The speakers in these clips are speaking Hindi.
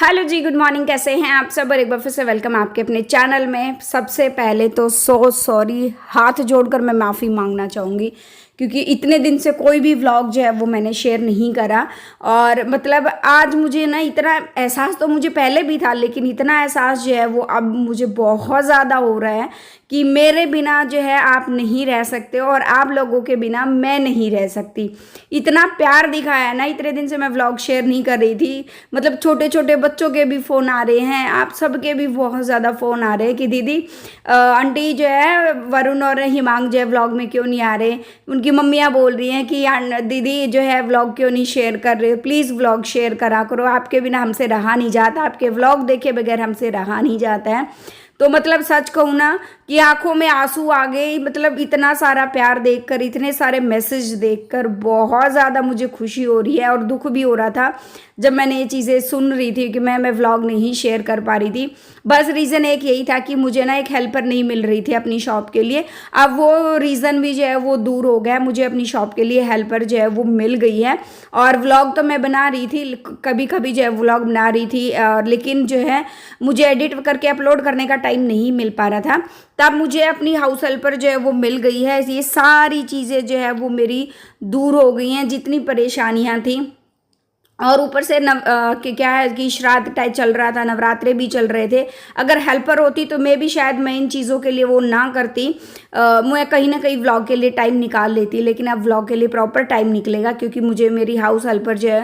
हेलो जी, गुड मॉर्निंग। कैसे हैं आप सब? और एक बार फिर से वेलकम आपके अपने चैनल में। सबसे पहले तो सॉरी, हाथ जोड़कर मैं माफ़ी मांगना चाहूँगी क्योंकि इतने दिन से कोई भी व्लॉग जो है वो मैंने शेयर नहीं करा। और मतलब आज मुझे ना इतना एहसास तो मुझे पहले भी था, लेकिन इतना एहसास जो है वो अब मुझे बहुत ज़्यादा हो रहा है कि मेरे बिना जो है आप नहीं रह सकते और आप लोगों के बिना मैं नहीं रह सकती। इतना प्यार दिखाया ना, इतने दिन से मैं व्लॉग शेयर नहीं कर रही थी। मतलब छोटे छोटे बच्चों के भी फ़ोन आ रहे हैं, आप सबके भी बहुत ज़्यादा फ़ोन आ रहे हैं कि दीदी आंटी जो है वरुण और हिमांग जो है व्लॉग में क्यों नहीं आ रहे। उनकी मम्मियाँ बोल रही हैं कि दीदी जो है व्लॉग क्यों नहीं शेयर कर रहे, प्लीज़ व्लॉग शेयर करा करो, आपके बिना हमसे रहा नहीं जाता, आपके व्लॉग देखे बगैर हमसे रहा नहीं जाता है। तो मतलब सच कहूँ ना कि आंखों में आंसू आ गए। मतलब इतना सारा प्यार देखकर, इतने सारे मैसेज देखकर बहुत ज़्यादा मुझे खुशी हो रही है और दुख भी हो रहा था जब मैंने ये चीज़ें सुन रही थी कि मैं व्लॉग नहीं शेयर कर पा रही थी। बस रीज़न एक यही था कि मुझे ना एक हेल्पर नहीं मिल रही थी अपनी शॉप के लिए। अब वो रीज़न भी जो है वो दूर हो गया, मुझे अपनी शॉप के लिए हेल्पर जो है वो मिल गई है। और व्लॉग तो मैं बना रही थी, कभी कभी जो है व्लॉग बना रही थी, लेकिन जो है मुझे एडिट करके अपलोड करने का टाइम नहीं मिल पा रहा था। तब मुझे अपनी हाउस हेल्पर जो है वो मिल गई है। ये सारी चीज़ें जो है वो मेरी दूर हो गई हैं, जितनी परेशानियां थी। और ऊपर से क्या है कि श्राद्ध टाइप चल रहा था, नवरात्रे भी चल रहे थे। अगर हेल्पर होती तो मैं भी शायद मैं इन चीज़ों के लिए वो ना करती, मैं कहीं ना कहीं व्लॉग के लिए टाइम निकाल लेती। लेकिन अब व्लॉग के लिए प्रॉपर टाइम निकलेगा क्योंकि मुझे मेरी हाउस हेल्पर जो है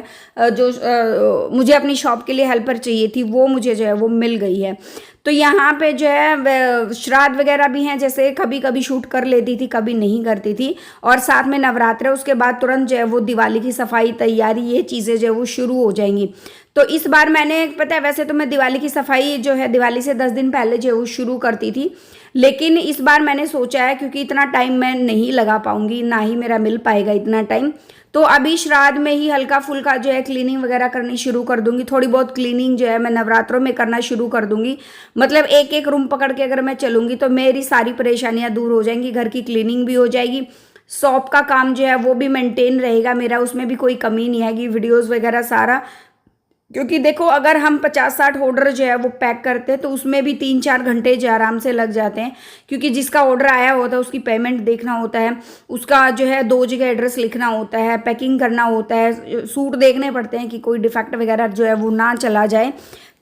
मुझे अपनी शॉप के लिए हेल्पर चाहिए थी, वो मुझे जो है वो मिल गई है। तो यहाँ पे जो है श्राद्ध वगैरह भी हैं, जैसे कभी कभी शूट कर लेती थी, कभी नहीं करती थी। और साथ में नवरात्र, उसके बाद तुरंत जो है वो दिवाली की सफाई तैयारी, ये चीज़ें जो है वो शुरू हो जाएंगी। तो इस बार मैंने, पता है वैसे तो मैं दिवाली की सफाई जो है दिवाली से 10 दिन पहले जो है वो शुरू करती थी, लेकिन इस बार मैंने सोचा है क्योंकि इतना टाइम मैं नहीं लगा पाऊंगी, ना ही मेरा मिल पाएगा इतना टाइम। तो अभी श्राद्ध में ही हल्का फुल्का जो है क्लीनिंग वगैरह करनी शुरू कर दूंगी। थोड़ी बहुत क्लीनिंग जो है मैं नवरात्रों में करना शुरू कर दूंगी। मतलब एक एक रूम पकड़ के अगर मैं चलूंगी तो मेरी सारी परेशानियां दूर हो जाएंगी, घर की क्लीनिंग भी हो जाएगी, शॉप का काम जो है वो भी मेंटेन रहेगा मेरा, उसमें भी कोई कमी नहीं आएगी, वीडियोस वगैरह सारा। क्योंकि देखो अगर हम 50-60 ऑर्डर जो है वो पैक करते हैं तो उसमें भी 3-4 घंटे जो आराम से लग जाते हैं, क्योंकि जिसका ऑर्डर आया होता है उसकी पेमेंट देखना होता है, उसका जो है 2 जगह एड्रेस लिखना होता है, पैकिंग करना होता है, सूट देखने पड़ते हैं कि कोई डिफेक्ट वगैरह जो है वो ना चला जाए।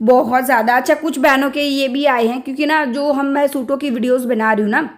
बहुत ज़्यादा अच्छा, कुछ बहनों के ये भी आए हैं क्योंकि ना जो मैं सूटों की वीडियोज़ बना रही हूँ ना,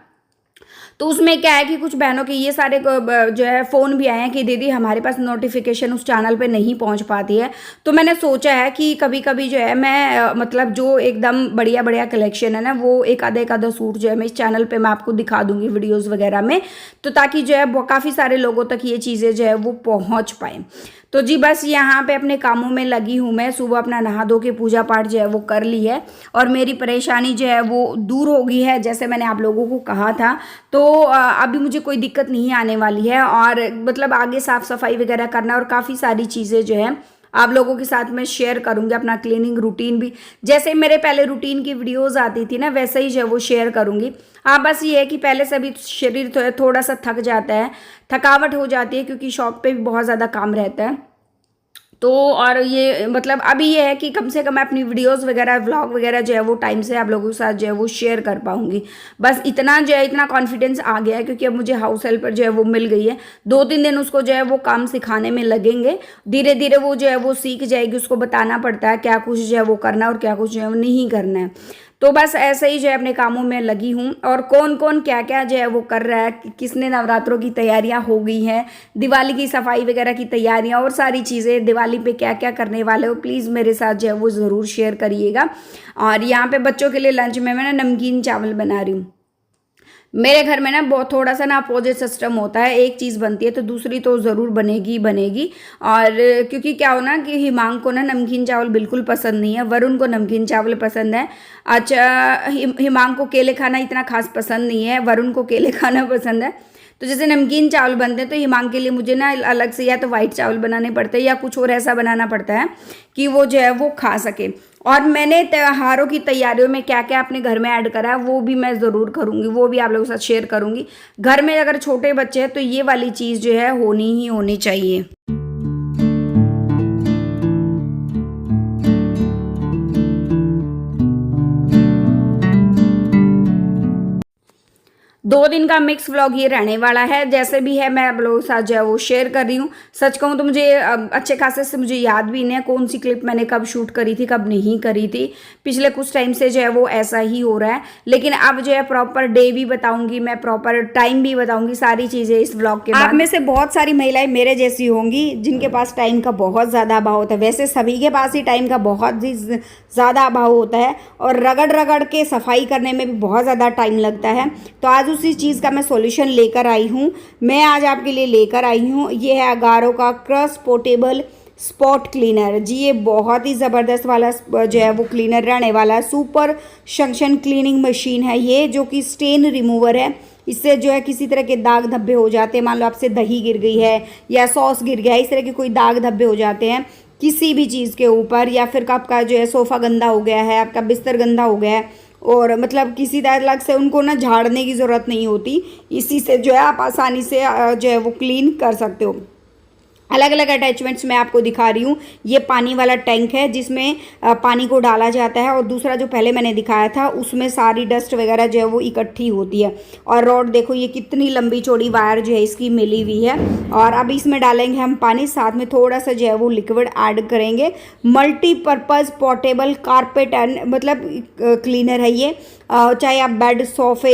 तो उसमें क्या है कि कुछ बहनों के ये सारे जो है फ़ोन भी आए हैं कि दीदी हमारे पास नोटिफिकेशन उस चैनल पे नहीं पहुंच पाती है। तो मैंने सोचा है कि कभी कभी जो है मैं मतलब जो एकदम बढ़िया बढ़िया कलेक्शन है ना, वो एक आधा सूट जो है मैं इस चैनल पे मैं आपको दिखा दूंगी वीडियोज़ वगैरह में, तो ताकि जो है काफ़ी सारे लोगों तक ये चीज़ें जो है वो पहुँच पाएँ। तो जी बस यहाँ पे अपने कामों में लगी हूँ मैं। सुबह अपना नहा धो के पूजा पाठ जो है वो कर ली है और मेरी परेशानी जो है वो दूर हो गई है, जैसे मैंने आप लोगों को कहा था। तो अभी मुझे कोई दिक्कत नहीं आने वाली है और मतलब आगे साफ़ सफाई वगैरह करना और काफ़ी सारी चीज़ें जो है आप लोगों के साथ में शेयर करूंगी। अपना क्लीनिंग रूटीन भी, जैसे मेरे पहले रूटीन की वीडियोस आती थी ना, वैसे ही जो है वो शेयर करूंगी। हाँ बस ये है कि पहले से भी शरीर थोड़ा सा थक जाता है, थकावट हो जाती है क्योंकि शॉप पे भी बहुत ज़्यादा काम रहता है। तो और ये मतलब अभी ये है कि कम से कम मैं अपनी वीडियोस वगैरह व्लॉग वगैरह जो है वो टाइम से आप लोगों के साथ जो है वो शेयर कर पाऊंगी। बस इतना जो है, इतना कॉन्फिडेंस आ गया है क्योंकि अब मुझे हाउस हेल्पर जो है वो मिल गई है। 2-3 दिन उसको जो है वो काम सिखाने में लगेंगे, धीरे धीरे वो जो है वो सीख जाएगी। उसको बताना पड़ता है क्या कुछ जो है वो करना और क्या कुछ जो है वो नहीं करना है। तो बस ऐसे ही जो है अपने कामों में लगी हूँ। और कौन कौन क्या क्या जो है वो कर रहा है, किसने नवरात्रों की तैयारियां हो गई हैं, दिवाली की सफाई वगैरह की तैयारियां और सारी चीज़ें, दिवाली पे क्या क्या करने वाले हो, प्लीज़ मेरे साथ जो है वो ज़रूर शेयर करिएगा। और यहाँ पे बच्चों के लिए लंच में मैं ना नमकीन चावल बना रही हूँ। मेरे घर में ना बहुत थोड़ा सा ना अपोजिट सिस्टम होता है, एक चीज़ बनती है तो दूसरी तो ज़रूर बनेगी ही बनेगी। और क्योंकि क्या हो ना कि हिमांग को ना नमकीन चावल बिल्कुल पसंद नहीं है, वरुण को नमकीन चावल पसंद है। अच्छा, हिमांग को केले खाना इतना खास पसंद नहीं है, वरुण को केले खाना पसंद है। तो जैसे नमकीन चावल बनते हैं तो हिमांग के लिए मुझे ना अलग से या तो वाइट चावल बनाने पड़ते हैं या कुछ और ऐसा बनाना पड़ता है कि वो जो है वो खा सके। और मैंने त्योहारों की तैयारियों में क्या क्या अपने घर में ऐड करा है वो भी मैं ज़रूर करूँगी, वो भी आप लोगों के साथ शेयर करूँगी। घर में अगर छोटे बच्चे हैं तो ये वाली चीज़ जो है होनी ही होनी चाहिए। 2 दिन का मिक्स व्लॉग ये रहने वाला है। जैसे भी है मैं आप लोगों के साथ जो है वो शेयर कर रही हूँ। सच कहूँ तो मुझे अच्छे खासे से मुझे याद भी नहीं है कौन सी क्लिप मैंने कब शूट करी थी कब नहीं करी थी। पिछले कुछ टाइम से जो है वो ऐसा ही हो रहा है, लेकिन अब जो है प्रॉपर डे भी बताऊंगी मैं, प्रॉपर टाइम भी बताऊंगी, सारी चीज़ें इस व्लॉग के बाद। आप में से बहुत सारी महिलाएं मेरे जैसी होंगी जिनके पास टाइम का बहुत ज़्यादा अभाव होता है। वैसे सभी के पास ही टाइम का बहुत ही ज़्यादा अभाव होता है और रगड़ रगड़ के सफाई करने में भी बहुत ज़्यादा टाइम लगता है। तो आज उसी चीज़ का मैं सॉल्यूशन लेकर आई हूँ। मैं आज आपके लिए लेकर आई हूँ, ये है अगारो का क्रश पोर्टेबल स्पॉट क्लीनर। जी ये बहुत ही ज़बरदस्त वाला जो है वो क्लीनर रहने वाला है। सुपर सक्शन क्लीनिंग मशीन है ये, जो कि स्टेन रिमूवर है। इससे जो है किसी तरह के दाग धब्बे हो जाते हैं, मान लो आपसे दही गिर गई है या सॉस गिर गया है, इस तरह के कोई दाग धब्बे हो जाते हैं किसी भी चीज़ के ऊपर, या फिर आपका जो है सोफ़ा गंदा हो गया है, आपका बिस्तर गंदा हो गया है और मतलब किसी अलग से उनको ना झाड़ने की ज़रूरत नहीं होती। इसी से जो है आप आसानी से जो है वो क्लीन कर सकते हो। अलग अलग अटैचमेंट्स मैं आपको दिखा रही हूँ। ये पानी वाला टैंक है जिसमें पानी को डाला जाता है, और दूसरा जो पहले मैंने दिखाया था उसमें सारी डस्ट वगैरह जो है वो इकट्ठी होती है। और रॉड देखो ये कितनी लंबी चौड़ी वायर जो है इसकी मिली हुई है। और अब इसमें डालेंगे हम पानी, साथ में थोड़ा सा जो है वो लिक्विड ऐड करेंगे। मल्टीपर्पज़ पोर्टेबल कारपेट एंड मतलब क्लीनर है ये। चाहे आप बेड, सोफ़े,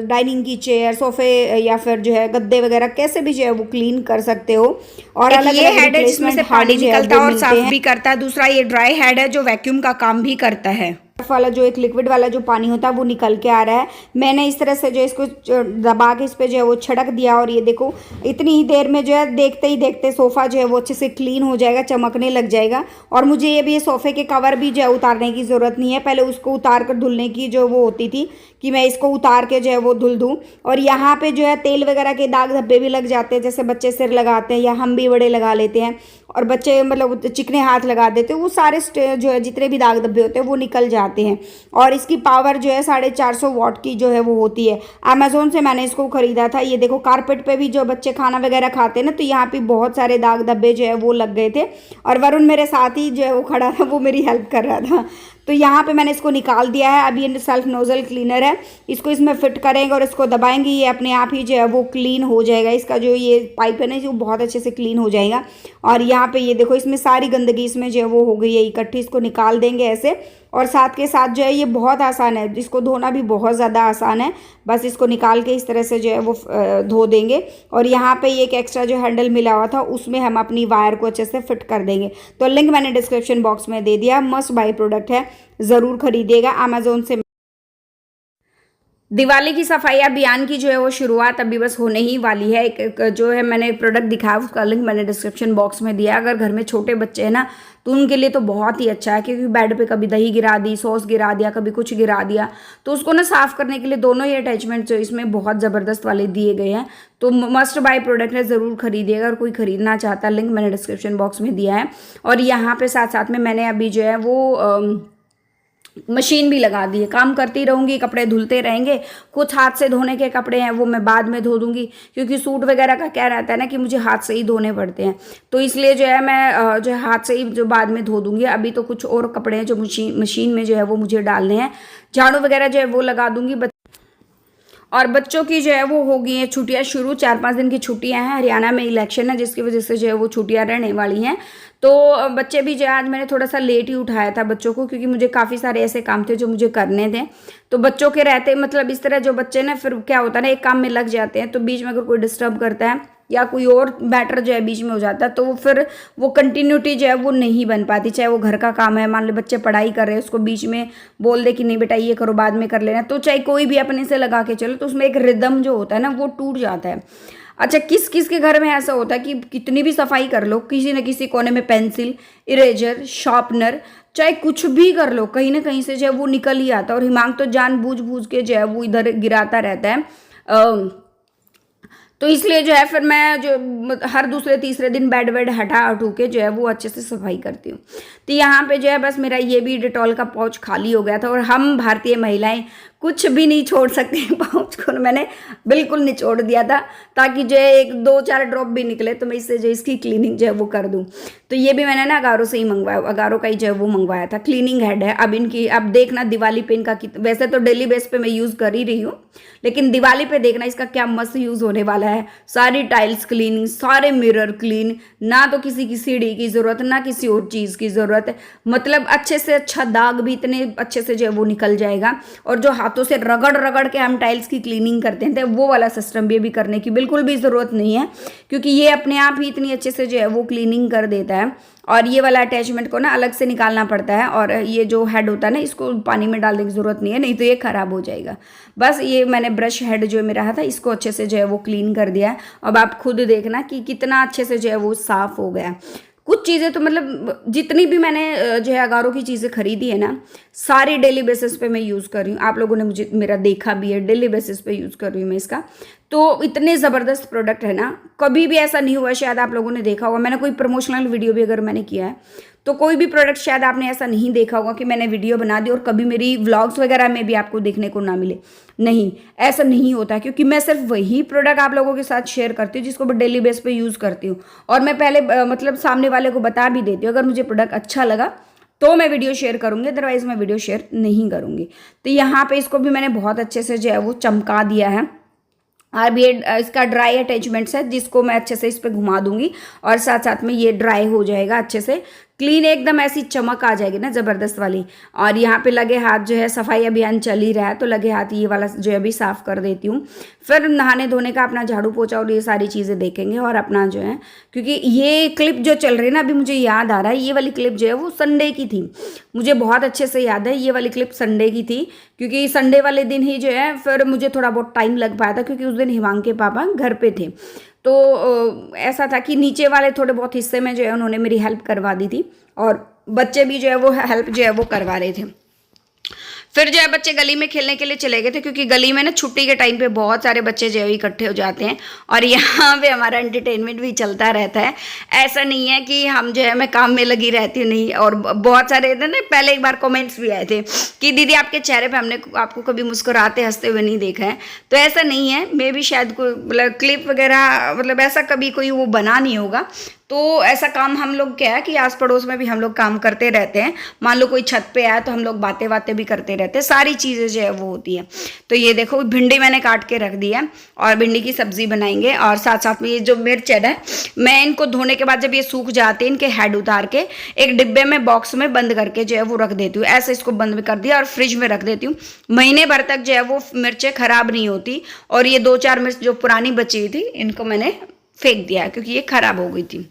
डाइनिंग की चेयर, सोफ़े या फिर जो है गद्दे वगैरह कैसे भी जो है वो क्लीन कर सकते हो। और अलग ये हेड है जिसमें से पानी निकलता है और साफ भी करता है। दूसरा ये ड्राई हेड है जो वैक्यूम का काम भी करता है। वाला जो एक लिक्विड वाला जो पानी होता है वो निकल के आ रहा है। मैंने इस तरह से जो इसको दबा के इस पे जो है वो छिड़क दिया, और ये देखो इतनी ही देर में जो है देखते ही देखते सोफ़ा जो है वो अच्छे से क्लीन हो जाएगा, चमकने लग जाएगा। और मुझे ये सोफ़े के कवर भी जो है उतारने की ज़रूरत नहीं है। पहले उसको उतार कर धुलने की जो वो होती थी कि मैं इसको उतार के जो है वो धुल दूँ। और यहाँ पे जो है तेल वगैरह के दाग धब्बे भी लग जाते हैं, जैसे बच्चे सिर लगाते हैं या हम भी बड़े लगा लेते हैं, और बच्चे मतलब चिकने हाथ लगा देते हैं, वो सारे जो है जितने भी दाग धब्बे होते हैं वो निकल जाते हैं। और इसकी पावर जो है 450 वाट की जो है वो होती है। अमेज़ोन से मैंने इसको ख़रीदा था। ये देखो कारपेट पे भी जो बच्चे खाना वगैरह खाते हैं ना, तो यहाँ पे बहुत सारे दाग धब्बे जो है वो लग गए थे, और वरुण मेरे साथ ही जो है वो खड़ा था, वो मेरी हेल्प कर रहा था। तो यहाँ पे मैंने इसको निकाल दिया है। अब ये सेल्फ नोजल क्लीनर है, इसको इसमें फिट करेंगे और इसको दबाएंगे, ये अपने आप ही जो है वो क्लीन हो जाएगा। इसका जो ये पाइप है ना जो बहुत अच्छे से क्लीन हो जाएगा। और यहाँ पे ये देखो इसमें सारी गंदगी इसमें जो है वो हो गई है इकट्ठी, इसको निकाल देंगे ऐसे। और साथ के साथ जो है ये बहुत आसान है, इसको धोना भी बहुत ज़्यादा आसान है। बस इसको निकाल के इस तरह से जो है वो धो देंगे। और यहाँ पे एक एक्स्ट्रा जो हैंडल मिला हुआ था उसमें हम अपनी वायर को अच्छे से फिट कर देंगे। तो लिंक मैंने डिस्क्रिप्शन बॉक्स में दे दिया। मस्ट बाय प्रोडक्ट है, ज़रूर खरीदिएगा अमेज़ोन से। दिवाली की सफाई अभियान की जो है वो शुरुआत अभी बस होने ही वाली है। एक जो है मैंने प्रोडक्ट दिखाया उसका लिंक मैंने डिस्क्रिप्शन बॉक्स में दिया। अगर घर में छोटे बच्चे हैं ना तो उनके लिए तो बहुत ही अच्छा है, क्योंकि बेड पे कभी दही गिरा दी, सॉस गिरा दिया, कभी कुछ गिरा दिया, तो उसको ना साफ़ करने के लिए दोनों ही अटैचमेंट जो इसमें बहुत ज़बरदस्त वाले दिए गए हैं। तो मस्ट बाय प्रोडक्ट है, ज़रूर खरीदिएगा। अगर कोई ख़रीदना चाहता है लिंक मैंने डिस्क्रिप्शन बॉक्स में दिया है। और यहाँ पर साथ साथ में मैंने अभी जो है वो मशीन भी लगा दी है, काम करती रहूँगी, कपड़े धुलते रहेंगे। कुछ हाथ से धोने के कपड़े हैं वो मैं बाद में धो दूँगी, क्योंकि सूट वगैरह का क्या रहता है ना कि मुझे हाथ से ही धोने पड़ते हैं, तो इसलिए जो है मैं जो है हाथ से ही जो बाद में धो दूँगी। अभी तो कुछ और कपड़े हैं जो मशीन में जो है वो मुझे डालने हैं। झाड़ू वगैरह जो है वो लगा दूँगी। और बच्चों की जो है वो हो गई हैं छुट्टियां शुरू, 4-5 दिन की छुट्टियां हैं। हरियाणा में इलेक्शन है जिसकी वजह से जो है वो छुट्टियां रहने वाली हैं। तो बच्चे भी जो है आज मैंने थोड़ा सा लेट ही उठाया था बच्चों को, क्योंकि मुझे काफ़ी सारे ऐसे काम थे जो मुझे करने थे। तो बच्चों के रहते मतलब इस तरह जो बच्चे ना फिर क्या होता है ना एक काम में लग जाते हैं, तो बीच में अगर कोई डिस्टर्ब करता है या कोई और मैटर जो है बीच में हो जाता है, तो वो फिर वो कंटिन्यूटी जो है वो नहीं बन पाती। चाहे वो घर का काम है, मान लो बच्चे पढ़ाई कर रहे हैं, उसको बीच में बोल दे कि नहीं बेटा ये करो बाद में कर लेना, तो चाहे कोई भी अपने से लगा के चलो तो उसमें एक रिदम जो होता है ना वो टूट जाता है। अच्छा, किस किस के घर में ऐसा होता है कि कितनी भी सफाई कर लो, किसी न किसी कोने में पेंसिल, इरेजर, शार्पनर, चाहे कुछ भी कर लो, कहीं ना कहीं से जो है वो निकल ही आता है। और हिमांक तो जानबूझ के जो है वो इधर गिराता रहता है। तो इसलिए जो है फिर मैं जो हर दूसरे तीसरे दिन बेड वेड हटू के जो है वो अच्छे से सफाई करती हूँ। तो यहाँ पे जो है बस मेरा ये भी डिटॉल का पाउच खाली हो गया था। और हम भारतीय महिलाएं कुछ भी नहीं छोड़ सकते पाउच को मैंने बिल्कुल निचोड़ दिया था, ताकि जो है 1-2-4 ड्रॉप भी निकले तो मैं इससे जो इसकी क्लीनिंग जो है वो कर दूँ। तो ये भी मैंने ना अगारो से ही मंगवाया, अगारो का ही जो है वो मंगवाया था। क्लीनिंग हेड है। अब इनकी अब देखना दिवाली पे इनका वैसे तो डेली बेस पे मैं यूज़ कर ही रही हूँ, लेकिन दिवाली पे देखना इसका क्या मस्त यूज़ होने वाला है। सारी टाइल्स क्लीनिंग, सारे मिरर क्लीन, ना तो किसी की सीढ़ी की ज़रूरत ना किसी और चीज़ की ज़रूरत है। मतलब अच्छे से अच्छा दाग भी इतने अच्छे से जो है वो निकल जाएगा। और जो हाथों से रगड़ रगड़ के हम टाइल्स की क्लीनिंग करते हैं वो वाला सिस्टम भी अभी करने की बिल्कुल भी ज़रूरत नहीं है, क्योंकि ये अपने आप ही इतनी अच्छे से जो है वो क्लीनिंग कर देता है। और ये वाला अटैचमेंट को ना अलग से निकालना पड़ता है, और ये जो हेड होता है ना इसको पानी में डालने की ज़रूरत नहीं है, नहीं तो ये ख़राब हो जाएगा। बस ये मैंने ब्रश हेड जो मेरा था इसको अच्छे से जो है वो क्लीन कर दिया है। अब आप खुद देखना कि कितना अच्छे से जो है वो साफ़ हो गया। कुछ चीज़ें तो मतलब जितनी भी मैंने जो है अगारो की चीज़ें खरीदी है ना, सारी डेली बेसिस पे मैं यूज़ कर रही हूँ। आप लोगों ने मुझे मेरा देखा भी है, डेली बेसिस पे यूज़ कर रही हूँ मैं इसका। तो इतने ज़बरदस्त प्रोडक्ट है ना, कभी भी ऐसा नहीं हुआ, शायद आप लोगों ने देखा होगा मैंने कोई प्रमोशनल वीडियो भी अगर मैंने किया है तो कोई भी प्रोडक्ट शायद आपने ऐसा नहीं देखा होगा कि मैंने वीडियो बना दी और कभी मेरी व्लॉग्स वगैरह में भी आपको देखने को ना मिले। नहीं, ऐसा नहीं होता, क्योंकि मैं सिर्फ वही प्रोडक्ट आप लोगों के साथ शेयर करती हूँ जिसको मैं डेली बेस पे यूज़ करती हूँ। और मैं पहले मतलब सामने वाले को बता भी देती हूँ, अगर मुझे प्रोडक्ट अच्छा लगा तो मैं वीडियो शेयर करूँगी, अदरवाइज़ मैं वीडियो शेयर नहीं करूँगी। तो यहाँ पे इसको भी मैंने बहुत अच्छे से जो है वो चमका दिया है। अब ये इसका ड्राई अटैचमेंट्स है जिसको मैं अच्छे से इस पर घुमा दूंगी और साथ साथ में ये ड्राई हो जाएगा अच्छे से, क्लीन एकदम ऐसी चमक आ जाएगी ना ज़बरदस्त वाली। और यहाँ पे लगे हाथ जो है सफाई अभियान चल ही रहा है, तो लगे हाथ ये वाला जो है अभी साफ़ कर देती हूँ। फिर नहाने धोने का अपना झाड़ू पोछा और ये सारी चीज़ें देखेंगे। और अपना जो है, क्योंकि ये क्लिप जो चल रही है ना अभी मुझे याद आ रहा है, ये वाली क्लिप जो है वो संडे की थी, मुझे बहुत अच्छे से याद है ये वाली क्लिप संडे की थी, क्योंकि संडे वाले दिन ही जो है फिर मुझे थोड़ा बहुत टाइम लग पाया था, क्योंकि उस दिन हिमांग के पापा घर पे थे। तो ऐसा था कि नीचे वाले थोड़े बहुत हिस्से में जो है उन्होंने मेरी हेल्प करवा दी थी, और बच्चे भी जो है वो हेल्प जो है वो करवा रहे थे। फिर जो है बच्चे गली में खेलने के लिए चले गए थे, क्योंकि गली में ना छुट्टी के टाइम पे बहुत सारे बच्चे जो है इकट्ठे हो जाते हैं, और यहाँ पे हमारा एंटरटेनमेंट भी चलता रहता है। ऐसा नहीं है कि हम जो है मैं काम में लगी रहती हूँ, नहीं। और बहुत सारे ना पहले एक बार कमेंट्स भी आए थे कि दीदी आपके चेहरे पे हमने आपको कभी मुस्कुराते हंसते हुए नहीं देखा है। तो ऐसा नहीं है, मे भी शायद कोई मतलब क्लिप वगैरह मतलब ऐसा कभी कोई वो बना नहीं होगा। तो ऐसा काम हम लोग क्या है कि आस पड़ोस में भी हम लोग काम करते रहते हैं। मान लो कोई छत पे आया तो हम लोग बातें बातें भी करते रहते हैं, सारी चीज़ें जो है वो होती है। तो ये देखो भिंडी मैंने काट के रख दी है और भिंडी की सब्जी बनाएंगे। और साथ साथ में ये जो मिर्च है मैं इनको धोने के बाद जब ये सूख जाते हैं इनके हेड उतार के एक डिब्बे में बॉक्स में बंद करके जो है वो रख देती हूँ। ऐसे इसको बंद कर दिया और फ्रिज में रख देती हूँ। महीने भर तक जो है वो मिर्चें खराब नहीं होती। और ये 2-4 मिर्च जो पुरानी बची हुई थी इनको मैंने फेंक दिया क्योंकि ये खराब हो गई थी।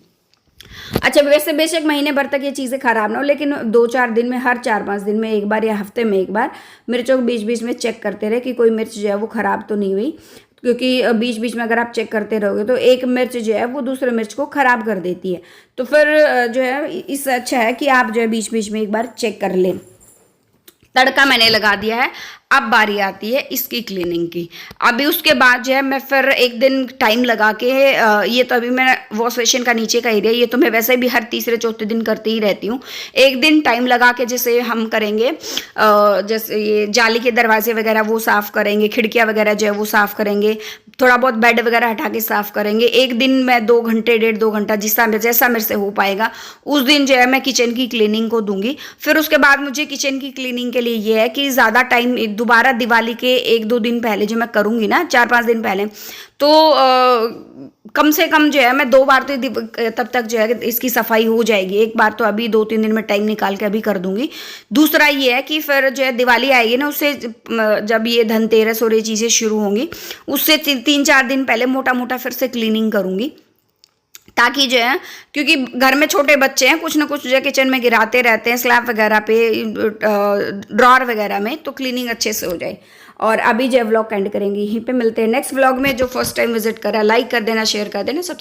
अच्छा, वैसे बेशक महीने भर तक ये चीज़ें ख़राब ना हो, लेकिन 2-4 दिन में, हर 4-5 दिन में एक बार या हफ्ते में एक बार मिर्चों को बीच बीच में चेक करते रहे कि कोई मिर्च जो है वो ख़राब तो नहीं हुई। क्योंकि बीच बीच में अगर आप चेक करते रहोगे तो एक मिर्च जो है वो दूसरे मिर्च को ख़राब कर देती है। तो फिर जो है इससे अच्छा है कि आप जो है बीच बीच में एक बार चेक कर लें। तड़का मैंने लगा दिया है, अब बारी आती है इसकी क्लीनिंग की। अभी उसके बाद जो है मैं फिर एक दिन टाइम लगा के ये तो अभी मैं वॉश बेसिन का नीचे का एरिया, ये तो मैं वैसे भी हर तीसरे चौथे दिन करती ही रहती हूँ। एक दिन टाइम लगा के जैसे हम करेंगे, जैसे ये जाली के दरवाजे वगैरह वो साफ़ करेंगे, खिड़कियाँ वगैरह जो है वो साफ़ करेंगे, थोड़ा बहुत बेड वगैरह हटा के साफ़ करेंगे। एक दिन मैं 2 घंटे 1.5-2 घंटा जैसा मेरे से हो पाएगा उस दिन जो है मैं किचन की क्लीनिंग को दूंगी। फिर उसके बाद मुझे किचन की क्लीनिंग के लिए ये है कि ज़्यादा टाइम दोबारा दिवाली के 1-2 दिन पहले जो मैं करूँगी ना, 4-5 दिन पहले, तो कम से कम जो है मैं 2 बार तो तब तक जो है इसकी सफाई हो जाएगी। एक बार तो अभी 2-3 दिन में टाइम निकाल के अभी कर दूंगी। दूसरा ये है कि फिर जो है दिवाली आएगी ना, उससे जब ये धनतेरस और ये चीज़ें शुरू होंगी उससे 3-4 दिन पहले मोटा मोटा फिर से क्लीनिंग करूँगी, ताकि जो है, क्योंकि घर में छोटे बच्चे हैं, कुछ ना कुछ जो है किचन में गिराते रहते हैं, स्लैब वगैरह पे, ड्रॉर वगैरह में, तो क्लीनिंग अच्छे से हो जाए। और अभी जो व्लॉग एंड करेंगे, यहीं पे मिलते हैं नेक्स्ट व्लॉग में। जो फर्स्ट टाइम विजिट करा लाइक कर देना, शेयर कर देना, सब